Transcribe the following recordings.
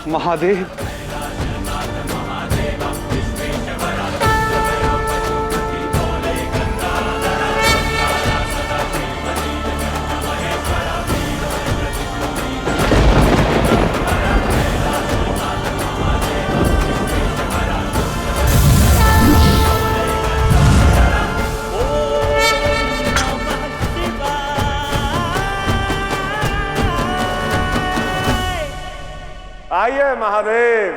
महादेव, आइए महादेव,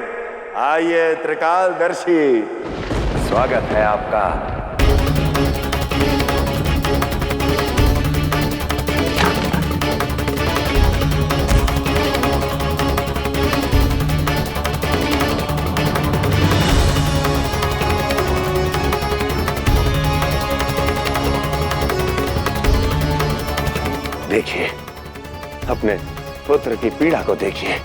आइए त्रिकालदर्शी, स्वागत है आपका। देखिए, अपने पुत्र की पीड़ा को देखिए।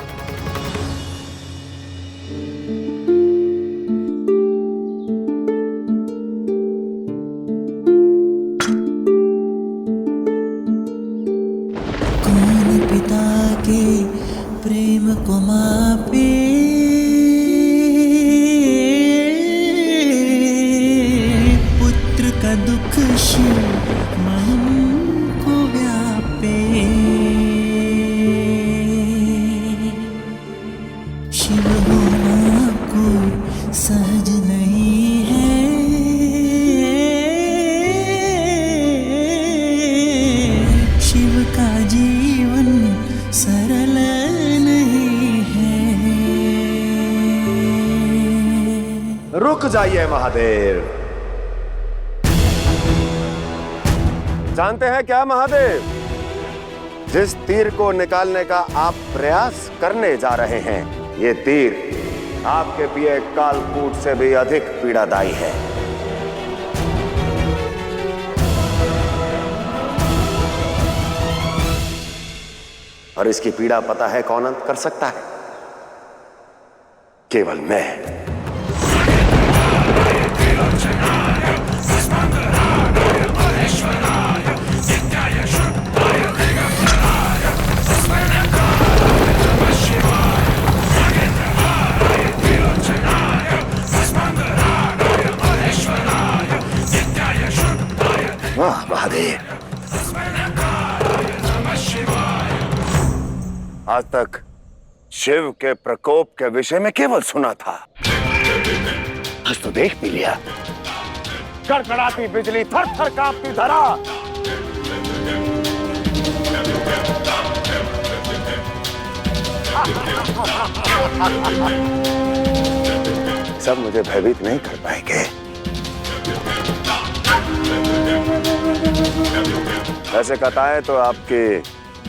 प्रेम को मापे, पुत्र का दुख शिव मन को व्यापे। शिव होना कोई सहज नहीं है, शिव का जीवन सरल नहीं है। रुक जाइए महादेव। जानते हैं क्या महादेव, जिस तीर को निकालने का आप प्रयास करने जा रहे हैं, ये तीर आपके पिए कालकूट से भी अधिक पीड़ादायी है। और इसकी पीड़ा पता है कौन अंत कर सकता है? केवल मैं। वाह महादेव, आज तक शिव के प्रकोप के विषय में केवल सुना था, आज तो देख भी लिया। कड़कड़ाती बिजली, थर थर कांपती धरा, सब मुझे भयभीत नहीं कर पाएंगे। ऐसे कथाएं तो आपके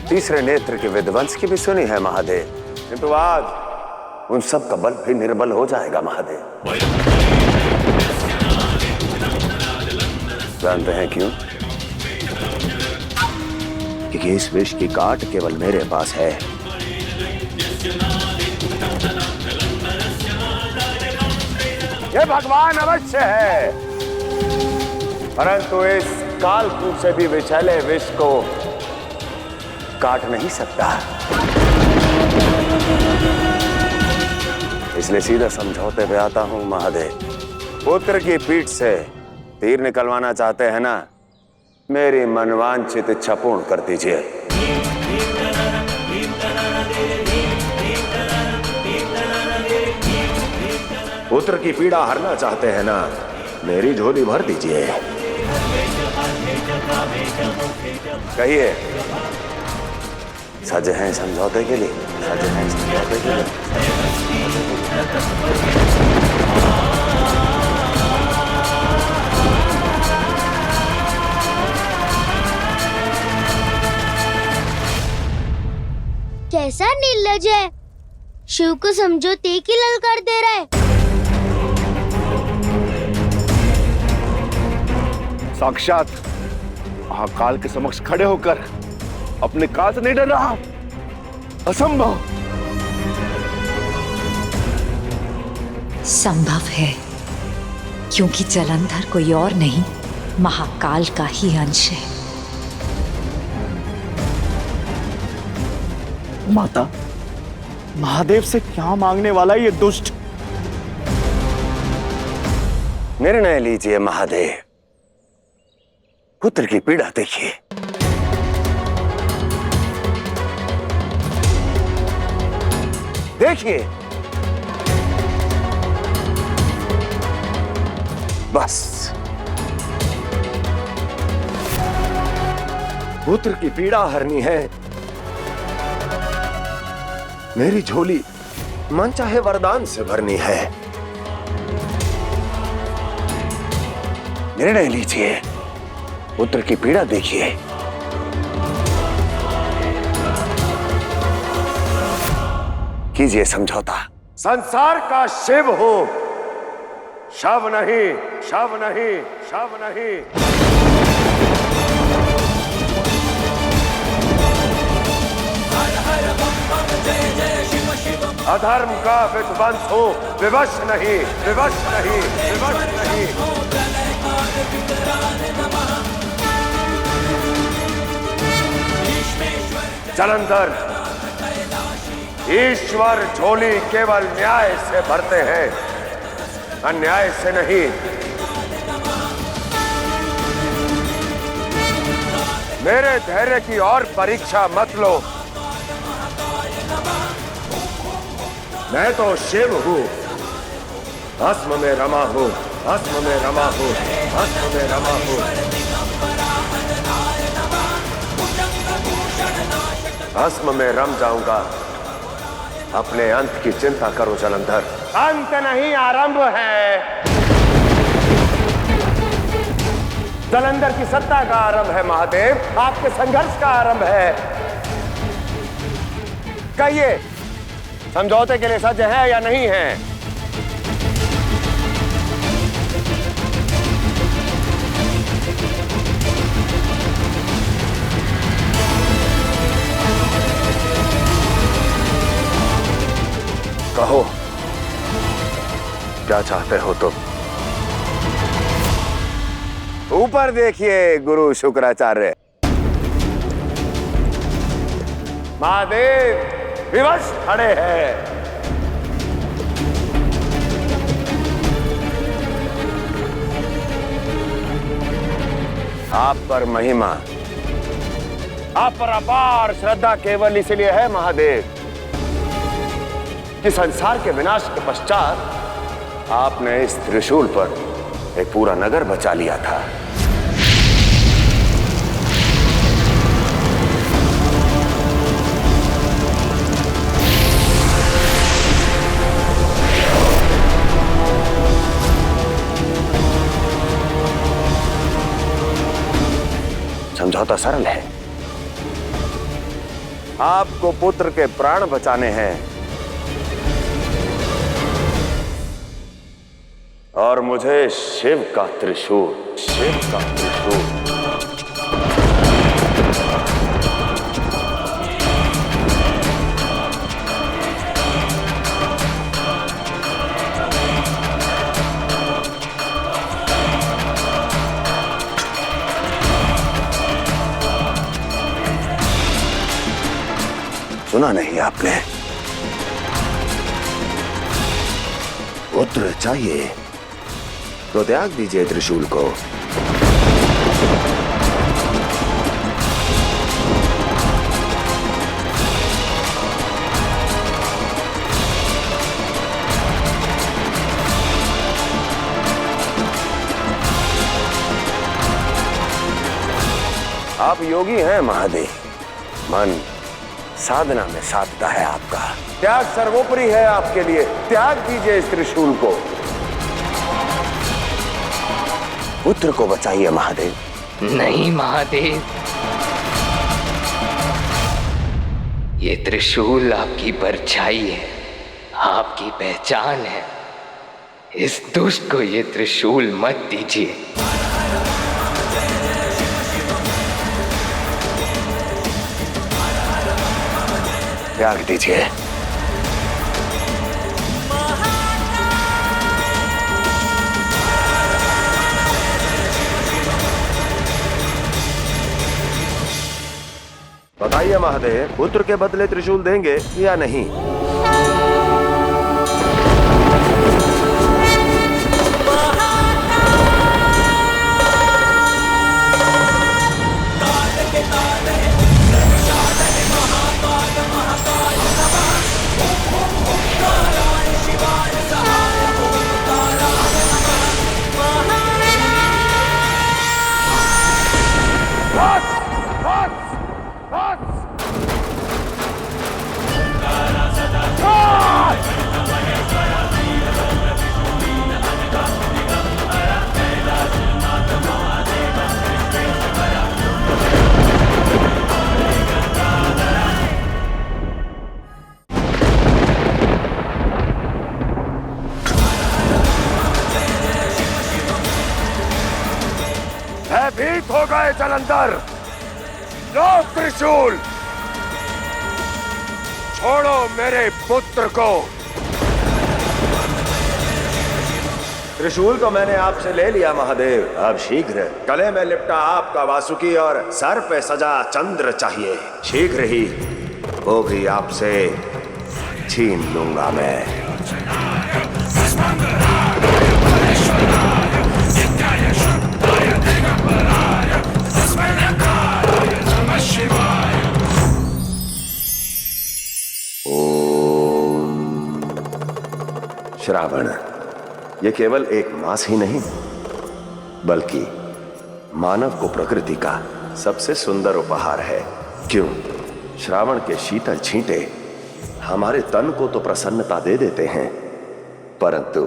तीसरे नेत्र के विध्वंस की भी सुनी है महादेव, किंतु आज उन सब का बल भी निर्बल हो जाएगा महादेव। जानते हैं क्यों? क्योंकि इस विष की काट केवल मेरे पास है। ये भगवान अवश्य है, परंतु इस कालकूट से भी विषैले विष को काट नहीं सकता। इसलिए सीधा समझौते पे आता हूं महादेव। पुत्र की पीठ से तीर निकलवाना चाहते हैं ना, मेरी मनवांछित इच्छा पूर्ण कर दीजिए। पुत्र की पीड़ा हरना चाहते हैं ना, मेरी झोली भर दीजिए। कहिए, सज हैं समझौते के लिए? सज हैं समझौते के लिए? कैसा निर्लज है, शिव को समझौते की ललकार दे रहा है। साक्षात महाकाल के समक्ष खड़े होकर अपने काल से नहीं डर रहा, असंभव। संभव है, क्योंकि जलंधर कोई और नहीं, महाकाल का ही अंश है। माता, महादेव से क्या मांगने वाला है ये दुष्ट? निर्णय लीजिए महादेव, पुत्र की पीड़ा देखिए। देखिए, बस पुत्र की पीड़ा हरनी है। मेरी झोली मन चाहे वरदान से भरनी है। निर्णय लीजिए, पुत्र की पीड़ा देखिए। कीजिए समझौता। संसार का शिव हूं, शव नहीं, शव नहीं, शव नहीं। अधर्म का विध्वंस हो, विवश नहीं, विवश नहीं, विवश नहीं। जलंधर, ईश्वर झोली केवल न्याय से भरते हैं, अन्याय से नहीं। मेरे धैर्य की और परीक्षा मत लो। मैं तो शिव हूं, भस्म में रमा हूं, भस्म में रमा हूं, भस्म में रमा हूं। भस्म में रम जाऊंगा। अपने अंत की चिंता करो जलंधर। अंत नहीं, आरंभ है। जलंधर की सत्ता का आरंभ है महादेव, आपके संघर्ष का आरंभ है। कहिए, समझौते के लिए सज्ज है या नहीं है? कहो, क्या चाहते हो तुम? ऊपर देखिए गुरु शुक्राचार्य। महादेव विवश खड़े हैं। आप पर महिमा, आप पर अपार श्रद्धा केवल इसलिए है महादेव कि संसार के विनाश के पश्चात आपने इस त्रिशूल पर एक पूरा नगर बचा लिया था। समझौता सरल है। आपको पुत्र के प्राण बचाने हैं और मुझे शिव का त्रिशूल, शिव का त्रिशूल। सुना नहीं आपने? पुत्र चाहिए तो त्याग दीजिए त्रिशूल को। आप योगी हैं महादेव, मन साधना में साधता है आपका। त्याग सर्वोपरि है आपके लिए। त्याग दीजिए इस त्रिशूल को। पुत्र को बचाइए महादेव। नहीं महादेव, ये त्रिशूल आपकी परछाई है, आपकी पहचान है। इस दुष्ट को ये त्रिशूल मत दीजिए। त्याग दीजिए। बताइए महादेव, पुत्र के बदले त्रिशूल देंगे या नहीं? भयभीत हो गए जलंधर। लो त्रिशूल, छोड़ो मेरे पुत्र को। त्रिशूल तो मैंने आपसे ले लिया महादेव, अब शीघ्र गले में लिपटा आपका वासुकी और सर पे सजा चंद्र चाहिए। शीघ्र ही वो भी आपसे छीन लूंगा मैं। श्रावण, ये केवल एक मास ही नहीं बल्कि मानव को प्रकृति का सबसे सुंदर उपहार है। क्यों? श्रावण के शीतल छींटे हमारे तन को तो प्रसन्नता दे देते हैं, परंतु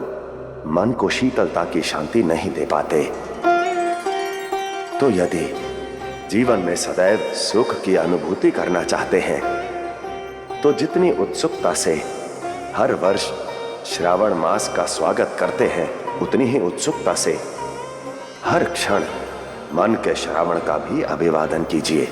मन को शीतलता की शांति नहीं दे पाते। तो यदि जीवन में सदैव सुख की अनुभूति करना चाहते हैं तो जितनी उत्सुकता से हर वर्ष श्रावण मास का स्वागत करते हैं, उतनी ही उत्सुकता से हर क्षण मन के श्रावण का भी अभिवादन कीजिए।